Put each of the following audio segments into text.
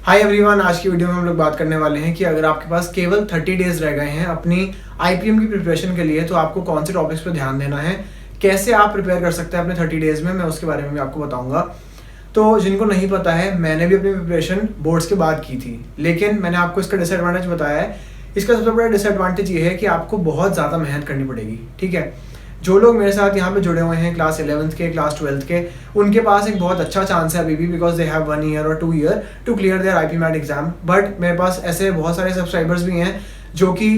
Hi everyone, आज की video में हम लोग बात करने वाले हैं कि अगर आपके पास केवल 30 डेज रह गए हैं अपनी आईपीएम की प्रिपरेशन के लिए तो आपको कौन से टॉपिक्स पर ध्यान देना है, कैसे आप प्रिपेयर कर सकते हैं अपने 30 डेज में, मैं उसके बारे में भी आपको बताऊंगा। तो जिनको नहीं पता है, मैंने भी अपनी प्रिपरेशन बोर्ड्स के बाद की थी, लेकिन मैंने आपको इसका डिसएडवांटेज बताया है। इसका सबसे बड़ा डिसएडवांटेज ये है कि आपको बहुत ज़्यादा मेहनत करनी पड़ेगी। ठीक है, जो लोग मेरे साथ यहाँ पे जुड़े हुए हैं क्लास 11th के, क्लास 12th के, उनके पास एक बहुत अच्छा चांस है अभी भी, बिकॉज दे हैव 1 ईयर और 2 year to clear their IPMAT exam. But मेरे पास ऐसे बहुत सारे सब्सक्राइबर्स भी हैं जो कि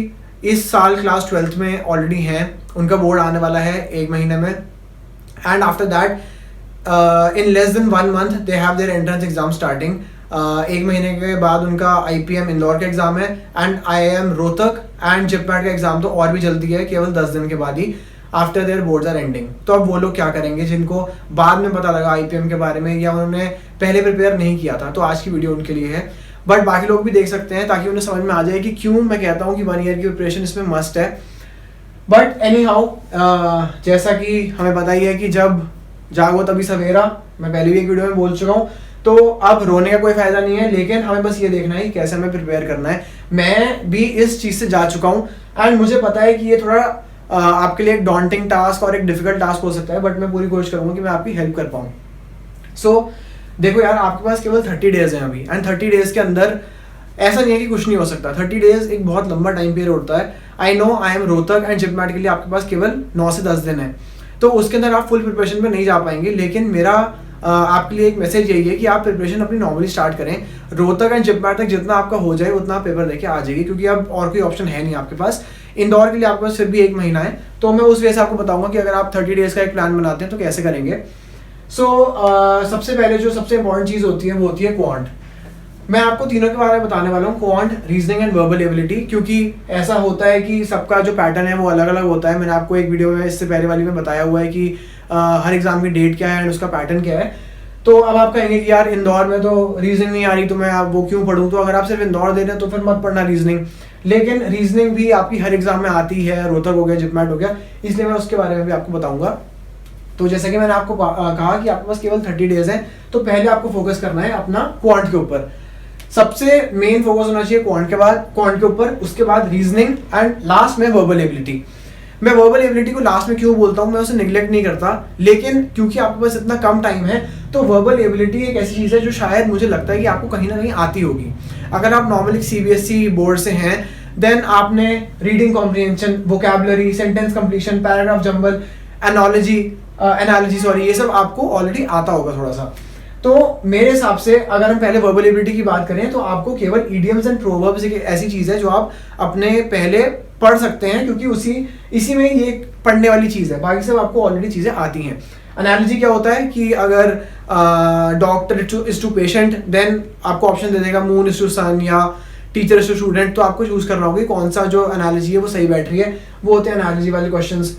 इस साल क्लास 12th में ऑलरेडी हैं, उनका बोर्ड आने वाला है 1 महीने में, and after that in less than 1 month they have their entrance exam starting. 1 महीने के बाद उनका आईपीएम इंदौर का एग्जाम है, एंड आईआईएम रोहतक एंड जिपमैट का एग्जाम तो और भी जल्दी है, केवल 10 दिन के बाद ही, after their boards are ending. तो अब वो लोग क्या करेंगे जिनको बाद में पता लगा आईपीएम के बारे में या उन्होंने पहले प्रिपेयर नहीं किया था, तो आज की वीडियो उनके लिए है। बट बाकी लोग भी देख सकते हैं ताकि उन्हें समझ में आ जाए कि क्यों मैं कहता हूँ कि 1 ईयर की प्रिपरेशन इसमें मस्ट है। बट एनी हाउ, जैसा कि हमें पता ही है कि जब जागो तभी सवेरा, मैं पहले भी एक वीडियो में बोल चुका हूँ, तो अब रोने का कोई फायदा नहीं है, लेकिन हमें बस ये देखना है कि कैसे हमें प्रिपेयर करना है। मैं भी इस चीज़ से जा चुका हूँ एंड मुझे पता है कि ये थोड़ा आपके लिए एक डॉन्टिंग टास्क और एक डिफिकल्ट टास्क हो सकता है, बट मैं पूरी कोशिश करूंगा कि मैं आपकी हेल्प कर पाऊँ। सो देखो यार, आपके पास केवल 30 डेज हैं अभी, एंड 30 डेज के अंदर ऐसा नहीं है कि कुछ नहीं हो सकता। 30 डेज एक बहुत लंबा टाइम पीरियड होता है। I know, I am Rohtak and JIPMAT के लिए आपके पास केवल 9 से 10 दिन है, तो उसके अंदर आप फुल प्रिपरेशन पे नहीं जा पाएंगे। लेकिन मेरा आपके लिए एक मैसेज यही है कि आप प्रिपरेशन अपनी नॉर्मली स्टार्ट करें। रोहतक एंड जिपमैट तक जितना आपका हो जाए उतना पेपर देके आ जाइए, क्योंकि अब और कोई ऑप्शन है नहीं आपके पास। इंदौर के लिए आपके पास फिर भी 1 महीना है, तो मैं उस वजह से आपको बताऊंगा कि अगर आप 30 डेज का एक प्लान बनाते हैं तो कैसे करेंगे। सबसे पहले जो सबसे इंपॉर्टेंट चीज़ होती है वो होती है क्वांट। मैं आपको तीनों के बारे में बताने वाला हूँ, quant, reasoning and verbal ability, क्योंकि ऐसा होता है कि सबका जो पैटर्न है वो अलग अलग होता है। मैंने आपको एक वीडियो में इससे पहले वाली में बताया हुआ है कि हर एग्जाम की डेट क्या है एंड उसका पैटर्न क्या है। तो अब आप कहेंगे कि यार इंदौर में तो रीजनिंग नहीं आ रही, तो मैं आप वो क्यों पढ़ूं? तो अगर आप सिर्फ इंदौर दे रहे हैं तो फिर मत पढ़ना रीजनिंग। लेकिन रीजनिंग भी आपकी हर एग्जाम में आती है, रोहतक हो गया, जिपमैट हो गया, इसलिए मैं उसके बारे में भी आपको बताऊंगा। तो जैसे कि मैंने आपको कहा कि आपके पास केवल 30 डेज हैं, तो पहले आपको फोकस करना है अपना क्वांट के ऊपर। सबसे मेन फोकस होना चाहिए क्वांट के ऊपर, उसके बाद रीजनिंग एंड लास्ट में वर्बल एबिलिटी। मैं वर्बल एबिलिटी को लास्ट में क्यों बोलता हूँ, मैं उसे निगलेक्ट नहीं करता, लेकिन क्योंकि आपके पास इतना कम टाइम है, तो वर्बल एबिलिटी एक ऐसी चीज़ है जो शायद मुझे लगता है कि आपको कहीं ना कहीं आती होगी। अगर आप नॉर्मली सीबीएसई बोर्ड से हैं, देन आपने reading comprehension, vocabulary, sentence completion, paragraph jumble, analogy ये सब आपको ऑलरेडी आता होगा थोड़ा सा। तो मेरे हिसाब से अगर हम पहले वर्बल एबिलिटी की बात करें तो आपको केवल इडियम्स एंड प्रोवर्ब्स एक ऐसी चीज़ है जो आप अपने पहले पढ़ सकते हैं, क्योंकि इसी में ये पढ़ने वाली चीज़ है, बाकी सब आपको ऑलरेडी चीज़ें आती हैं। एनालॉजी क्या होता है कि अगर doctor is to patient, then आपको ऑप्शन दे देगा मून इज टू सन या टीचर इज टू स्टूडेंट, तो आपको चूज करना होगा कौन सा जो एनालॉजी है वो सही बैठ रही है। वो होते हैं एनालॉजी वाले क्वेश्चंस।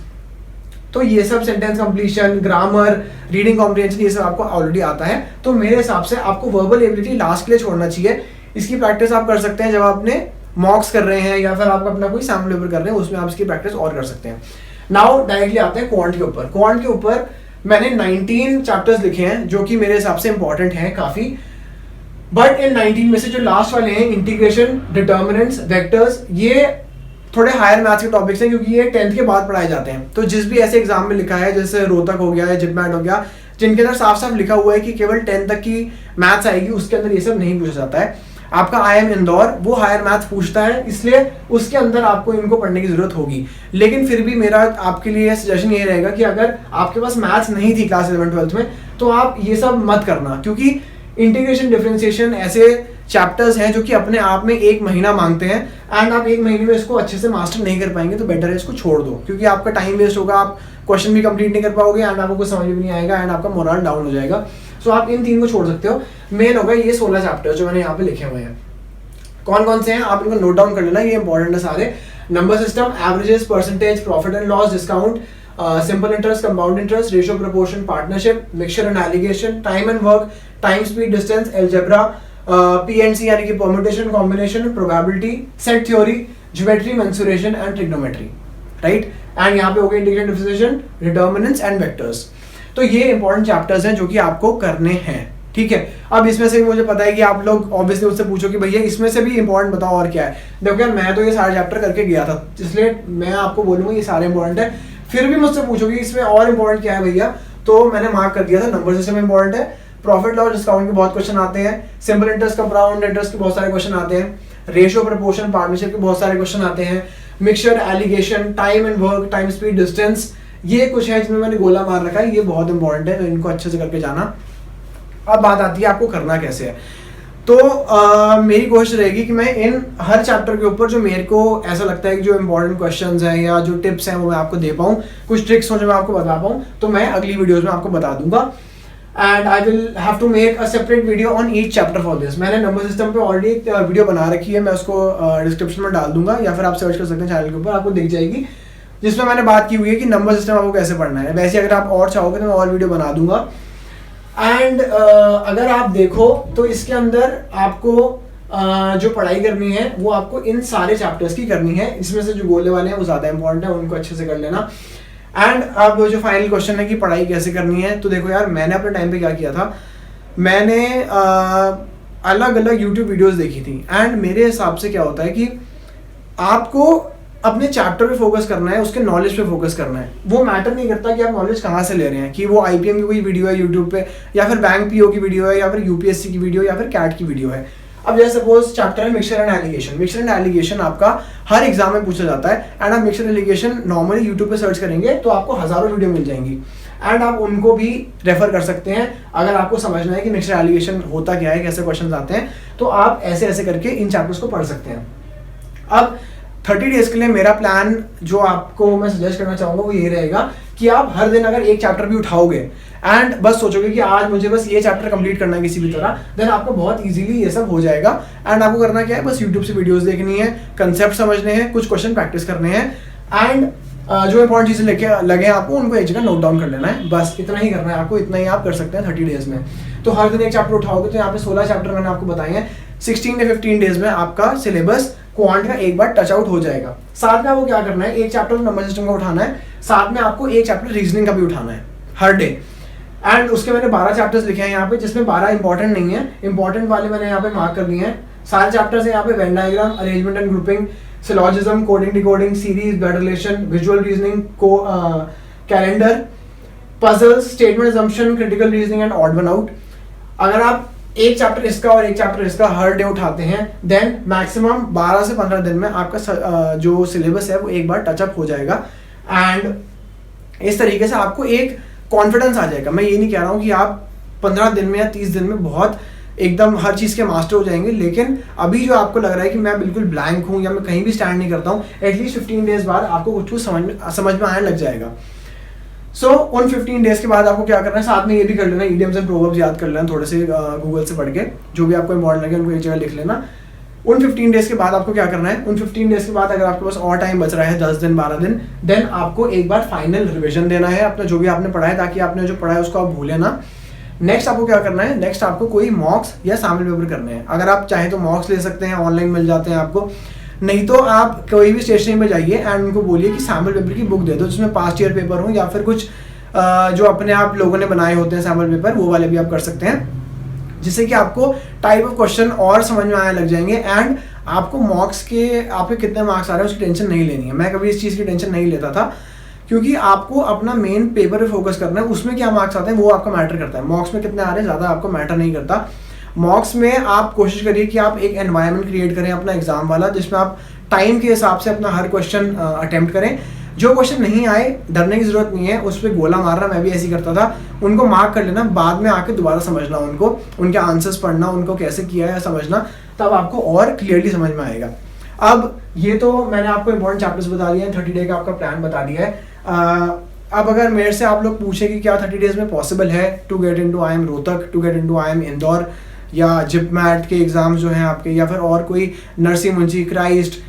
तो ये सब sentence completion, grammar, reading comprehension, ये सब आपको ऑलरेडी आता है। तो मेरे हिसाब से आपको वर्बल एबिलिटी लास्ट के लिए छोड़ना चाहिए। इसकी प्रैक्टिस आप कर सकते हैं जब आप अपने मॉक्स कर रहे हैं या फिर आप अपना कोई सैम्पल पेपर कर रहे हैं, उसमें आप इसकी प्रैक्टिस और कर सकते हैं। नाउ डायरेक्टली आते हैं क्वांट के ऊपर। क्वांट के ऊपर मैंने 19 चैप्टर्स लिखे हैं जो कि मेरे हिसाब से इंपॉर्टेंट हैं काफी। बट इन 19 में से जो लास्ट वाले हैं, इंटीग्रेशन, डिटर्मिनेंट्स, वेक्टर्स, ये थोड़े हायर मैथ्स के टॉपिक्स हैं, क्योंकि ये 10th के बाद पढ़ाए जाते हैं। तो जिस भी ऐसे एग्जाम में लिखा है, जैसे रोहतक हो गया या जिपमैट हो गया, जिनके अंदर साफ साफ लिखा हुआ है कि केवल 10th तक की मैथ्स आएगी, उसके अंदर ये सब नहीं पूछा जाता है। आपका आईआईएम इंदौर वो हायर मैथ्स पूछता है, इसलिए उसके अंदर आपको इनको पढ़ने की जरूरत होगी। लेकिन फिर भी मेरा आपके लिए सजेशन ये रहेगा कि अगर आपके पास मैथ्स नहीं थी क्लास 11-12 में, तो आप ये सब मत करना, क्योंकि इंटीग्रेशन, डिफरेंशिएशन ऐसे चैप्टर्स हैं जो कि अपने आप में 1 महीना मांगते हैं, एंड आप 1 महीने में इसको अच्छे से मास्टर नहीं कर पाएंगे, तो बेटर है इसको छोड़ दो, क्योंकि आपका टाइम वेस्ट होगा, आप क्वेश्चन भी कंप्लीट नहीं कर पाओगे एंड आपको कुछ समझ भी नहीं आएगा एंड आपका मोरल डाउन हो जाएगा। सो आप इन 3 को छोड़ सकते हो। मेन होगा ये 16 चैप्टर जो मैंने यहाँ पे लिखे हुए हैं। कौन कौन से हैं आप इनको नोट डाउन कर लेना, ये इंपॉर्टेंट है सारे। Number system, averages, percentage, profit and loss, discount, simple interest, compound interest, ratio proportion, partnership, mixture and allegation, time and work, time speed distance, algebra, PNC यानी कि permutation, combination, probability, set theory, geometry, mensuration and trigonometry, right. And यहाँ पे हो गया integration, differentiation, determinants and vectors. तो ये important chapters हैं जो कि आपको करने हैं, ठीक है। अब इसमें से भी मुझे पता है कि आप लोग ऑब्वियसली मुझसे पूछो कि भैया इसमें से भी इंपॉर्टेंट बताओ और क्या है। देखो यार मैं तो ये सारे चैप्टर करके गया था, इसलिए मैं आपको बोलूंगा ये सारे इंपॉर्टेंट है। फिर भी मुझसे पूछोगे इसमें और इंपॉर्टेंट क्या है भैया, तो मैंने मार्क कर दिया था। नंबर सिस्टम इंपॉर्टेंट है, प्रॉफिट लॉस डिस्काउंट के बहुत क्वेश्चन आते हैं, सिंपल इंटरेस्ट कंपाउंड इंटरेस्ट के बहुत सारे क्वेश्चन आते हैं, रेशियो प्रपोर्शन पार्टनरशिप के बहुत सारे क्वेश्चन आते हैं, mixture allegation, time and work, time speed distance, ये कुछ है जिनमें मैंने गोला मार रखा है, ये बहुत इंपॉर्टेंट है, तो इनको अच्छे से करके जाना। अब बात आती है आपको करना कैसे है। तो मेरी कोशिश रहेगी कि मैं इन हर चैप्टर के ऊपर जो मेरे को ऐसा लगता है कि जो इंपॉर्टेंट क्वेश्चंस हैं या जो टिप्स हैं वो मैं आपको दे पाऊँ, कुछ ट्रिक्स हो जो मैं आपको बता पाऊँ, तो मैं अगली वीडियोस में आपको बता दूंगा। And I will have to make a separate video on each chapter for this. मैंने नंबर सिस्टम पे ऑलरेडी एक वीडियो बना रखी है, मैं उसको डिस्क्रिप्शन में डाल दूंगा या फिर आप सर्च कर सकते हैं चैनल के ऊपर, आपको दिख जाएगी, जिसमें मैंने बात की हुई है कि नंबर सिस्टम आपको कैसे पढ़ना है। वैसे अगर आप और चाहोगे तो मैं और वीडियो बना दूंगा। एंड अगर आप देखो तो इसके अंदर आपको जो पढ़ाई करनी है वो आपको इन सारे चैप्टर्स की करनी है। इसमें से जो गोले वाले हैं वो ज़्यादा इंपॉर्टेंट है, उनको अच्छे से कर लेना। एंड अब जो फाइनल क्वेश्चन है कि पढ़ाई कैसे करनी है, तो देखो यार मैंने अपने टाइम पे क्या किया था, मैंने अलग अलग यूट्यूब वीडियोस देखी थी। एंड मेरे हिसाब से क्या होता है कि आपको अपने चैप्टर पे फोकस करना है, उसके नॉलेज पे फोकस करना है। वो मैटर नहीं करता कि आप नॉलेज कहाँ से ले रहे हैं, कि वो आईपीएम की कोई वीडियो है यूट्यूब पे, या फिर बैंक पीओ की वीडियो है, या फिर यूपीएससी की वीडियो, या फिर कैट की वीडियो है। अब जैसे सपोज चैप्टर है mixture and allegation. Mixture and allegation आपका हर एग्जाम में पूछा जाता है। एंड आप मिक्सचर एलिगेशन नॉर्मली यूट्यूब पे सर्च करेंगे तो आपको हजारों वीडियो मिल जाएंगी, एंड आप उनको भी रेफर कर सकते हैं अगर आपको समझना है कि मिक्सचर एलिगेशन होता क्या है, कैसे क्वेश्चन आते हैं, तो आप ऐसे ऐसे करके इन चैप्टर्स को पढ़ सकते हैं। अब 30 डेज के लिए मेरा प्लान जो आपको मैं सजेस्ट करना चाहूँगा वो ये रहेगा कि आप हर दिन अगर एक चैप्टर भी उठाओगे एंड बस सोचोगे कि आज मुझे बस ये चैप्टर कंप्लीट करना है किसी भी तरह, देन आपको बहुत इजीली ये सब हो जाएगा। एंड आपको करना क्या है, बस यूट्यूब से वीडियोस देखनी है, कंसेप्ट समझने हैं, कुछ क्वेश्चन प्रैक्टिस करने हैं, एंड जो इंपॉर्टेंट चीज़ें लेके लगे आपको उनको एक जगह नोट डाउन कर लेना है। बस इतना ही करना है आपको, इतना ही आप कर सकते हैं 30 डेज में। तो हर दिन एक चैप्टर उठाओगे तो यहाँ पे 16 चैप्टर मैंने आपको बताए हैं। 16 या 15 डेज में आपका सिलेबस क्वांट का एक बार टच आउट हो जाएगा। साथ में आपको क्या करना है, एक चैप्टर नंबर सिस्टम का उठाना है, साथ में आपको एक चैप्टर रीजनिंग का भी उठाना है हर डे। एंड उसके मैंने 12 चैप्टर्स लिखे हैं यहाँ पे, जिसमें 12 इंपॉर्टेंट नहीं है, इंपॉर्टेंट वाले मैंने यहाँ पे मार्क कर लिए हैं। सारे चैप्टर्स हैं यहाँ पे, Venn diagram, arrangement and grouping, syllogism, coding decoding, series, blood relation, visual reasoning, calendar, puzzles, statement assumption, critical reasoning and odd one out. अगर आप एक चैप्टर इसका और एक चैप्टर इसका हर डे उठाते हैं, देन मैक्सिमम 12 से 15 दिन में आपका जो सिलेबस है वो एक बार टचअप हो जाएगा। एंड इस तरीके से आपको एक कॉन्फिडेंस आ जाएगा। मैं ये नहीं कह रहा हूँ कि आप 15 दिन में या 30 दिन में बहुत एकदम हर चीज़ के मास्टर हो जाएंगे, लेकिन अभी जो आपको लग रहा है कि मैं बिल्कुल ब्लैंक हूँ या मैं कहीं भी स्टैंड नहीं करता हूँ, एटलीस्ट 15 डेज बाद आपको कुछ समझ में आने लग जाएगा। सो उन 15 डेज के बाद आपको क्या करना है, साथ में ये भी कर लेना, इडियम्स एंड प्रोवर्ब्स याद कर लेना थोड़े से गूगल से पढ़ के, जो भी आपको इंपॉर्टेंट लगे उनको एक जगह लिख लेना। उन 15 डेज के बाद आपको क्या करना है, उन 15 डेज के बाद अगर आपके पास और टाइम बच रहा है 10 दिन 12 दिन, देन आपको एक बार फाइनल रिविजन देना है अपना जो भी आपने पढ़ा है, ताकि आपने जो पढ़ा है उसको आप भूले ना। नेक्स्ट आपको क्या करना है, नेक्स्ट आपको कोई मॉक्स या सैम्पल पेपर करने हैं। अगर आप चाहे तो मॉक्स ले सकते हैं, ऑनलाइन मिल जाते हैं आपको, नहीं तो आप कोई भी स्टेशनरी में जाइए एंड उनको बोलिए कि सैम्पल पेपर की बुक दे दो जिसमें पास्ट ईयर पेपर हो, या फिर कुछ जो अपने आप लोगों ने बनाए होते हैं सैम्पल पेपर, वो वाले भी आप कर सकते हैं, जिससे कि आपको टाइप ऑफ क्वेश्चन और समझ में आने लग जाएंगे। एंड आपको मॉक्स के आपके कितने मार्क्स आ रहे हैं उसकी टेंशन नहीं लेनी है। मैं कभी इस चीज़ की टेंशन नहीं लेता था, क्योंकि आपको अपना मेन पेपर पे फोकस करना है, उसमें क्या मार्क्स आते हैं वो आपका मैटर करता है। मॉक्स में कितने आ रहे हैं ज़्यादा आपको मैटर नहीं करता। मॉक्स में आप कोशिश करिए कि आप एक एनवायरनमेंट क्रिएट करें अपना एग्जाम वाला, जिसमें आप टाइम के हिसाब से अपना हर क्वेश्चन अटेम्प्ट करें। जो क्वेश्चन नहीं आए डरने की जरूरत नहीं है, उस पर गोला मारना, मैं भी ऐसे ही करता था, उनको मार्क कर लेना, बाद में आके दोबारा समझना उनको, उनके आंसर्स पढ़ना, उनको कैसे किया है समझना, तब आपको और क्लियरली समझ में आएगा। अब ये तो मैंने आपको इंपॉर्टेंट चैप्टर्स बता दिए हैं, 30 डे का आपका प्लान बता दिया है। अब अगर मेरे से आप लोग पूछे कि क्या 30 डेज में पॉसिबल है to get into IIM Rohtak, to get into IIM Indore, या जिपमैट के एग्जाम्स जो हैं आपके, या फिर और कोई नरसिंह मुंशी, क्राइस्ट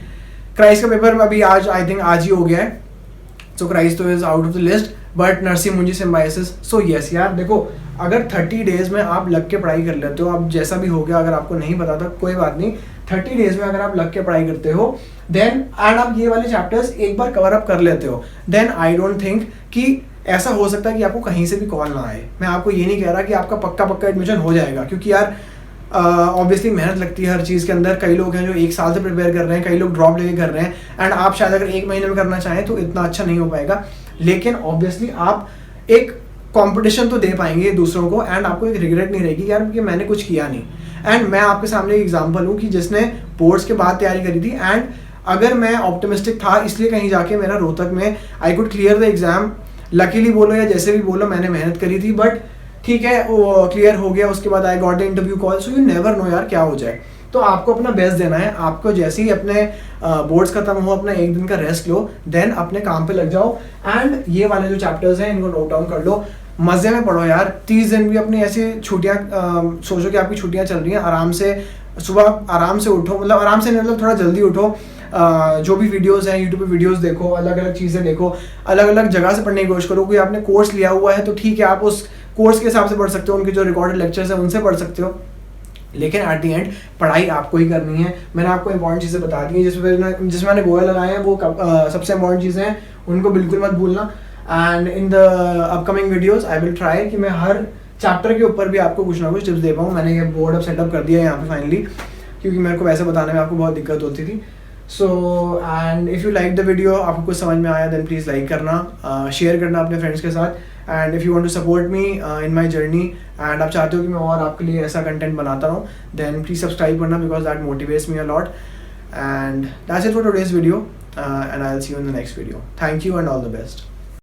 का पेपर अभी आज आई थिंक आज ही हो गया है, सो क्राइस्ट तो is out of the list, but Narsee Monjee Symbiosis. So yes यार देखो, अगर 30 डेज में आप लग के पढ़ाई कर लेते हो, अब जैसा भी हो गया, अगर आपको नहीं पता था कोई बात नहीं, 30 डेज में अगर आप लग के पढ़ाई करते हो, देन एंड आप ये वाले चैप्टर्स एक बार कवर अप कर लेते हो, देन आई डोंट थिंक कि ऐसा हो सकता है कि आपको कहीं से भी कॉल ना आए। मैं आपको ये नहीं कह रहा कि आपका पक्का एडमिशन हो जाएगा, क्योंकि यार ऑब्वियसली मेहनत लगती है हर चीज़ के अंदर। कई लोग हैं जो 1 साल से प्रिपेयर कर रहे हैं, कई लोग ड्रॉप लेके कर रहे हैं, एंड आप शायद अगर 1 महीने में करना चाहें तो इतना अच्छा नहीं हो पाएगा। लेकिन ऑब्वियसली आप एक कंपटीशन तो दे पाएंगे दूसरों को, एंड आपको एक रिग्रेट नहीं रहेगी यार कि मैंने कुछ किया नहीं। एंड मैं आपके सामने एक एग्जांपल हूँ कि जिसने बोर्ड्स के बाद तैयारी करी थी, एंड अगर मैं ऑप्टिमिस्टिक था इसलिए कहीं जाके मेरा रोहतक में I could clear the exam. Luckily बोलो या जैसे भी बोलो, मैंने मेहनत करी थी, बट ठीक है वो क्लियर हो गया। उसके बाद I got the interview call. So you never know यार क्या हो जाए। तो आपको अपना बेस्ट देना है। आपको जैसे ही अपने बोर्ड्स खत्म हो, अपना 1 दिन का रेस्ट लो, देन अपने काम पे लग जाओ। एंड ये वाले जो चैप्टर्स हैं इनको नोट डाउन कर लो, मजे में पढ़ो यार। 30 दिन भी अपनी ऐसी छुट्टियाँ सोचो कि आपकी छुट्टियाँ चल रही हैं, आराम से सुबह आराम से उठो, मतलब आराम से नहीं, मतलब थोड़ा जल्दी उठो। जो भी वीडियोस हैं यूट्यूब पे वीडियोस देखो, अलग अलग चीज़ें देखो, अलग अलग जगह से पढ़ने की कोशिश करो। कोई आपने कोर्स लिया हुआ है तो ठीक है, आप उस कोर्स के हिसाब से पढ़ सकते हो, उनके जो रिकॉर्डेड लेक्चर्स हैं उनसे पढ़ सकते हो। लेकिन एट दी एंड पढ़ाई आपको ही करनी है। मैंने आपको इंपॉर्टेंट चीज़ें बता दी हैं, जिसमें मैंने गोल लगाए हैं, वो सबसे इंपॉर्टेंट चीज़ें हैं, उनको बिल्कुल मत भूलना। And in the upcoming videos I will try कि मैं हर चैप्टर के ऊपर भी आपको कुछ ना कुछ टिप्स दे पाऊँ। मैंने ये बोर्ड अब सेटअप कर दिया है यहाँ पे फाइनली, क्योंकि मेरे को वैसे बताने में आपको बहुत दिक्कत होती थी। So and if you like the video, आपको कुछ समझ में आया, देन प्लीज़ लाइक करना, शेयर करना अपने फ्रेंड्स के साथ। And if you want to support me in my journey, and आप चाहते हो कि मैं और आपके लिए ऐसा कंटेंट बनाता रहूँ, देन प्लीज़ सब्सक्राइब करना, because that motivates me a lot. And that's it for today's video, and I will see you in the next video. Thank you and all the best.